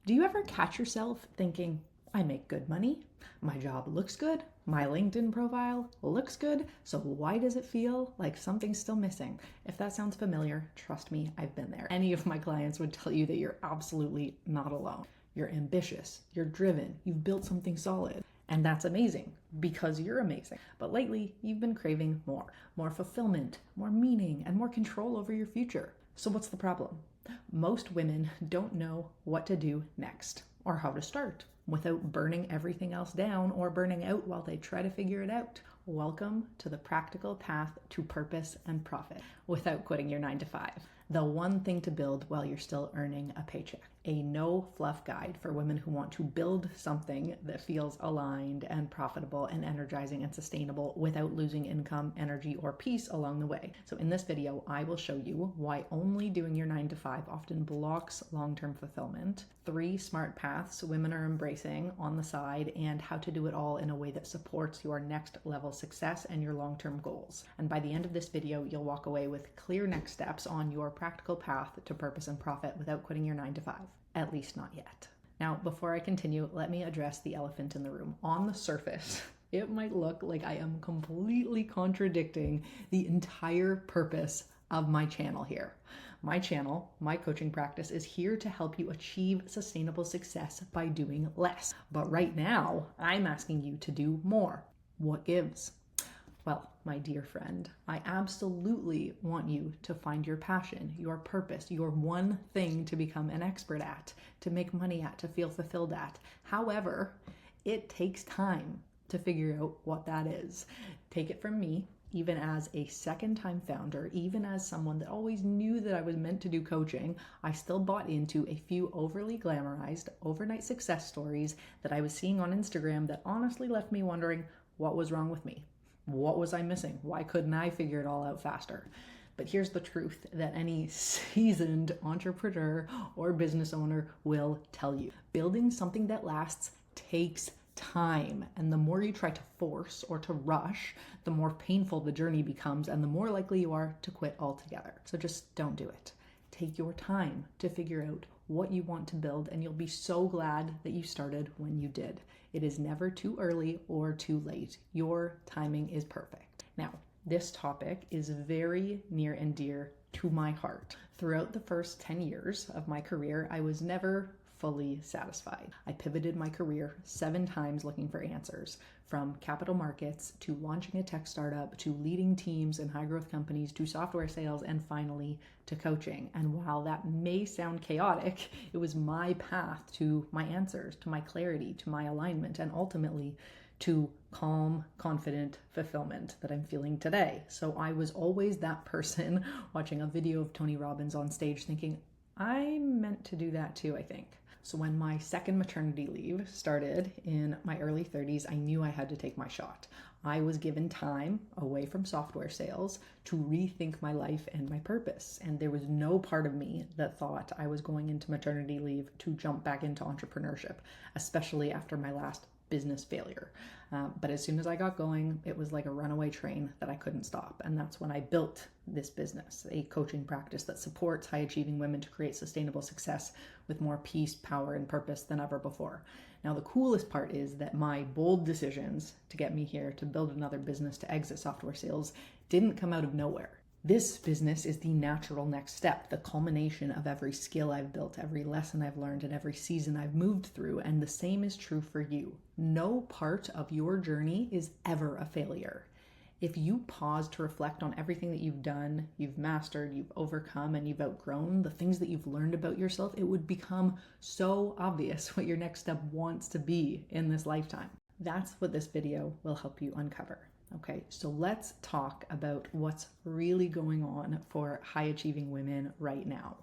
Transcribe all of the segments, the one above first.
Do you ever catch yourself thinking, I make good money, my job looks good, my LinkedIn profile looks good, so why does it feel like something's still missing? If that sounds familiar, trust me, I've been there. Any of my clients would tell you that you're absolutely not alone. You're ambitious, you're driven, you've built something solid. And that's amazing because you're amazing. But lately, you've been craving more fulfillment, more meaning, and more control over your future. So what's the problem? Most women don't know what to do next or how to start without burning everything else down or burning out while they try to figure it out. Welcome to the practical path to purpose and profit without quitting your 9 to 5. The one thing to build while you're still earning a paycheck. A no fluff guide for women who want to build something that feels aligned and profitable and energizing and sustainable without losing income, energy, or peace along the way. So in this video, I will show you why only doing your 9 to 5 often blocks long-term fulfillment, 3 smart paths women are embracing on the side, and how to do it all in a way that supports your next level success and your long-term goals. And by the end of this video, you'll walk away with clear next steps on your practical path to purpose and profit without quitting your 9 to 5. At least not yet. Now, before I continue, let me address the elephant in the room. On the surface, it might look like I am completely contradicting the entire purpose of my channel here. My channel, my coaching practice, is here to help you achieve sustainable success by doing less. But right now, I'm asking you to do more. What gives? Well, my dear friend, I absolutely want you to find your passion, your purpose, your one thing to become an expert at, to make money at, to feel fulfilled at. However, it takes time to figure out what that is. Take it from me, even as a second-time founder, even as someone that always knew that I was meant to do coaching, I still bought into a few overly glamorized overnight success stories that I was seeing on Instagram that honestly left me wondering what was wrong with me. What was I missing? Why couldn't I figure it all out faster? But here's the truth that any seasoned entrepreneur or business owner will tell you. Building something that lasts takes time. And the more you try to force or to rush, the more painful the journey becomes and the more likely you are to quit altogether. So just don't do it. Take your time to figure out what you want to build, and you'll be so glad that you started when you did. It is never too early or too late. Your timing is perfect. Now, this topic is very near and dear to my heart. Throughout the first 10 years of my career, I was never fully satisfied. I pivoted my career 7 times looking for answers, from capital markets to launching a tech startup to leading teams in high growth companies to software sales and finally to coaching. And while that may sound chaotic, it was my path to my answers, to my clarity, to my alignment, and ultimately to calm, confident fulfillment that I'm feeling today. So I was always that person watching a video of Tony Robbins on stage thinking, I meant to do that too, I think. So when my second maternity leave started in my early 30s, I knew I had to take my shot. I was given time away from software sales to rethink my life and my purpose. And there was no part of me that thought I was going into maternity leave to jump back into entrepreneurship, especially after my last business failure. But as soon as I got going, it was like a runaway train that I couldn't stop. And that's when I built this business, a coaching practice that supports high achieving women to create sustainable success with more peace, power, and purpose than ever before. Now, the coolest part is that my bold decisions to get me here, to build another business, to exit software sales, didn't come out of nowhere. This business is the natural next step, the culmination of every skill I've built, every lesson I've learned, and every season I've moved through. And the same is true for you. No part of your journey is ever a failure. If you pause to reflect on everything that you've done, you've mastered, you've overcome, and you've outgrown, the things that you've learned about yourself, it would become so obvious what your next step wants to be in this lifetime. That's what this video will help you uncover. Okay, so let's talk about what's really going on for high achieving women right now.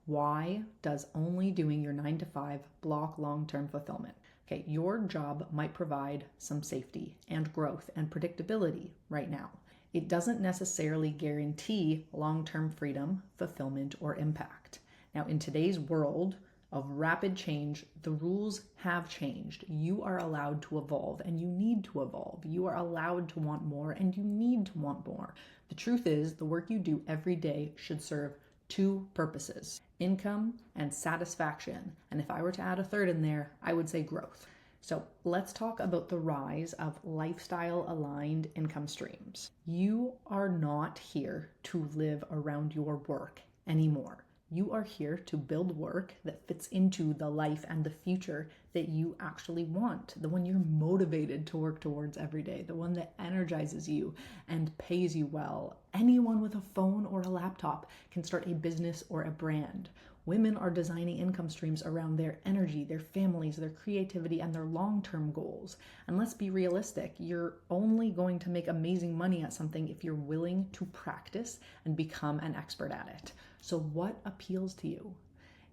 Why does only doing your 9 to 5 block long-term fulfillment? Okay, your job might provide some safety and growth and predictability right now. It doesn't necessarily guarantee long-term freedom, fulfillment, or impact. Now, in today's world of rapid change, the rules have changed. You are allowed to evolve and you need to evolve. You are allowed to want more and you need to want more. The truth is, the work you do every day should serve 2 purposes. income, and satisfaction. And if I were to add a third in there, I would say growth. So let's talk about the rise of lifestyle-aligned income streams. You are not here to live around your work anymore. You are here to build work that fits into the life and the future that you actually want, the one you're motivated to work towards every day, the one that energizes you and pays you well. Anyone with a phone or a laptop can start a business or a brand. Women are designing income streams around their energy, their families, their creativity, and their long-term goals. And let's be realistic, you're only going to make amazing money at something if you're willing to practice and become an expert at it. So what appeals to you?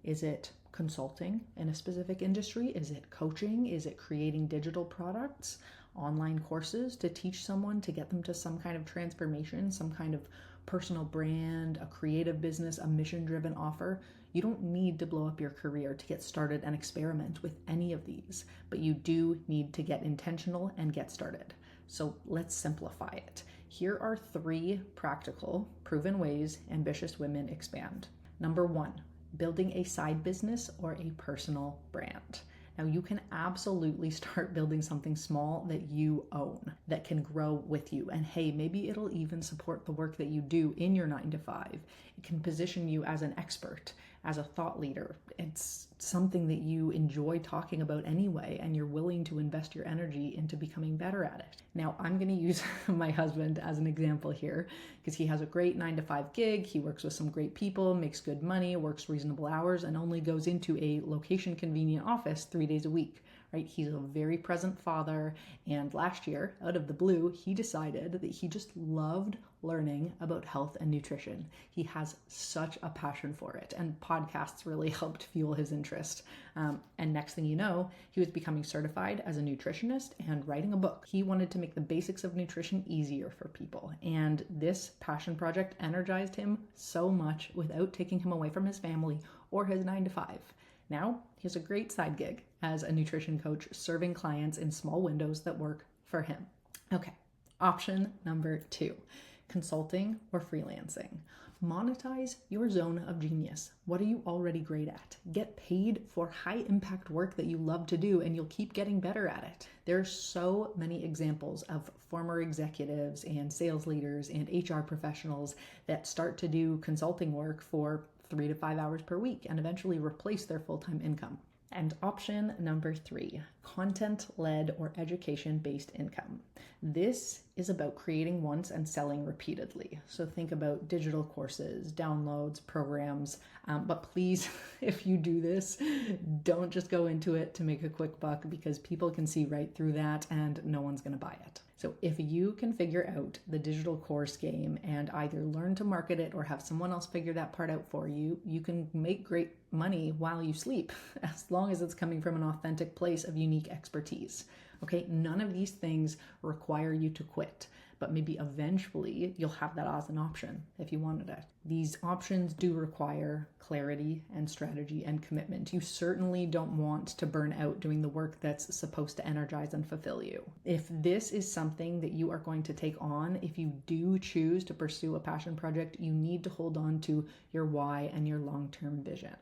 Is it consulting in a specific industry? Is it coaching? Is it creating digital products, online courses to teach someone to get them to some kind of transformation, some kind of personal brand, a creative business, a mission-driven offer? You don't need to blow up your career to get started and experiment with any of these, but you do need to get intentional and get started. So let's simplify it. Here are 3 practical, proven ways ambitious women expand. Number 1, building a side business or a personal brand. Now you can absolutely start building something small that you own, that can grow with you. And hey, maybe it'll even support the work that you do in your 9-to-5. It can position you as an expert, as a thought leader. It's something that you enjoy talking about anyway, and you're willing to invest your energy into becoming better at it. Now, I'm going to use my husband as an example here because he has a great 9-to-5 gig. He works with some great people, makes good money, works reasonable hours, and only goes into a location convenient office 3 days a week. Right? He's a very present father, and last year, out of the blue, he decided that he just loved learning about health and nutrition. He has such a passion for it, and podcasts really helped fuel his interest. And next thing you know, he was becoming certified as a nutritionist and writing a book. He wanted to make the basics of nutrition easier for people, and this passion project energized him so much without taking him away from his family or his 9-to-5. Now, he has a great side gig as a nutrition coach serving clients in small windows that work for him. Okay, option number 2, consulting or freelancing. Monetize your zone of genius. What are you already great at? Get paid for high impact work that you love to do, and you'll keep getting better at it. There are so many examples of former executives and sales leaders and HR professionals that start to do consulting work for 3 to 5 hours per week and eventually replace their full-time income. And option number 3, content-led or education-based income. This is about creating once and selling repeatedly. So think about digital courses, downloads, programs, but please, if you do this, don't just go into it to make a quick buck, because people can see right through that and no one's going to buy it. So if you can figure out the digital course game and either learn to market it or have someone else figure that part out for you, you can make great money while you sleep, as long as it's coming from an authentic place of unique expertise. Okay, none of these things require you to quit, but maybe eventually you'll have that as an option if you wanted it. These options do require clarity and strategy and commitment. You certainly don't want to burn out doing the work that's supposed to energize and fulfill you. If this is something that you are going to take on, if you do choose to pursue a passion project, you need to hold on to your why and your long-term vision.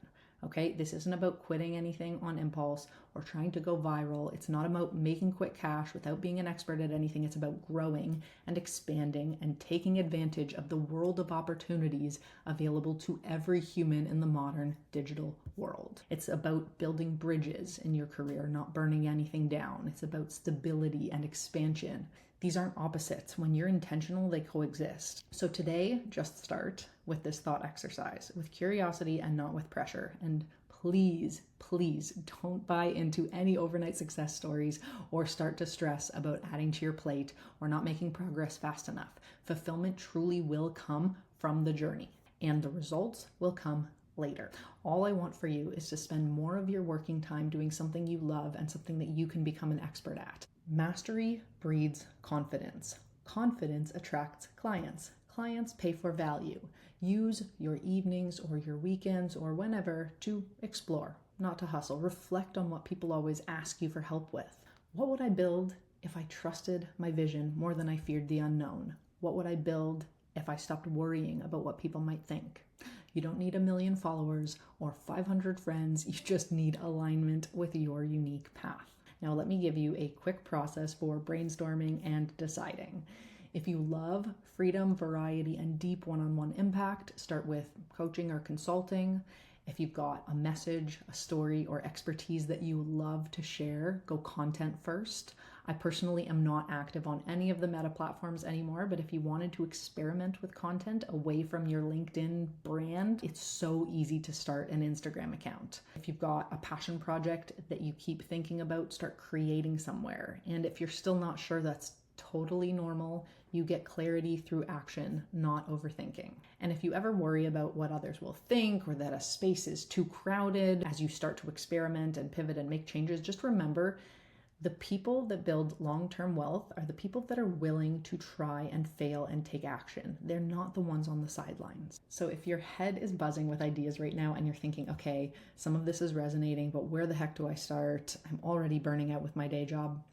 Okay, this isn't about quitting anything on impulse or trying to go viral. It's not about making quick cash without being an expert at anything. It's about growing and expanding and taking advantage of the world of opportunities available to every human in the modern digital world. It's about building bridges in your career, not burning anything down. It's about stability and expansion. These aren't opposites. When you're intentional, they coexist. So today, just start with this thought exercise, with curiosity and not with pressure. And please, please don't buy into any overnight success stories or start to stress about adding to your plate or not making progress fast enough. Fulfillment truly will come from the journey, and the results will come later. All I want for you is to spend more of your working time doing something you love and something that you can become an expert at. Mastery breeds confidence. Confidence attracts clients. Clients pay for value. Use your evenings or your weekends or whenever to explore, not to hustle. Reflect on what people always ask you for help with. What would I build if I trusted my vision more than I feared the unknown? What would I build if I stopped worrying about what people might think? You don't need a million followers or 500 friends. You just need alignment with your unique path. Now, let me give you a quick process for brainstorming and deciding. If you love freedom, variety, and deep one-on-one impact, start with coaching or consulting. If you've got a message, a story, or expertise that you love to share, go content first. I personally am not active on any of the Meta platforms anymore, but if you wanted to experiment with content away from your LinkedIn brand, it's so easy to start an Instagram account. If you've got a passion project that you keep thinking about, start creating somewhere. And if you're still not sure, that's totally normal. You get clarity through action, not overthinking. And if you ever worry about what others will think or that a space is too crowded as you start to experiment and pivot and make changes, just remember the people that build long-term wealth are the people that are willing to try and fail and take action. They're not the ones on the sidelines. So if your head is buzzing with ideas right now and you're thinking, okay, some of this is resonating, but where the heck do I start? I'm already burning out with my day job.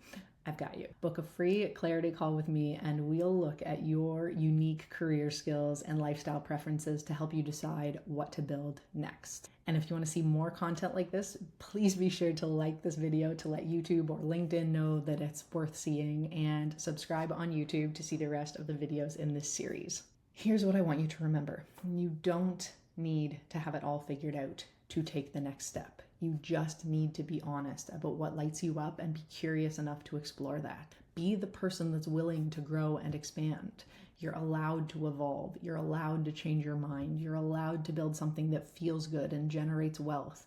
I've got you. Book a free clarity call with me and we'll look at your unique career skills and lifestyle preferences to help you decide what to build next. And if you want to see more content like this, please be sure to like this video to let YouTube or LinkedIn know that it's worth seeing, and subscribe on YouTube to see the rest of the videos in this series. Here's what I want you to remember. You don't need to have it all figured out to take the next step. You just need to be honest about what lights you up and be curious enough to explore that. Be the person that's willing to grow and expand. You're allowed to evolve. You're allowed to change your mind. You're allowed to build something that feels good and generates wealth.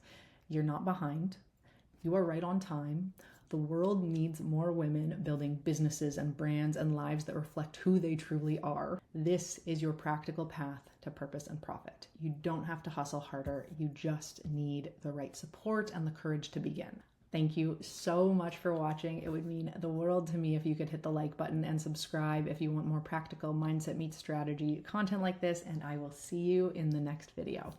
You're not behind. You are right on time. The world needs more women building businesses and brands and lives that reflect who they truly are. This is your practical path to purpose and profit. You don't have to hustle harder. You just need the right support and the courage to begin. Thank you so much for watching. It would mean the world to me if you could hit the like button and subscribe if you want more practical mindset meets strategy content like this, and I will see you in the next video.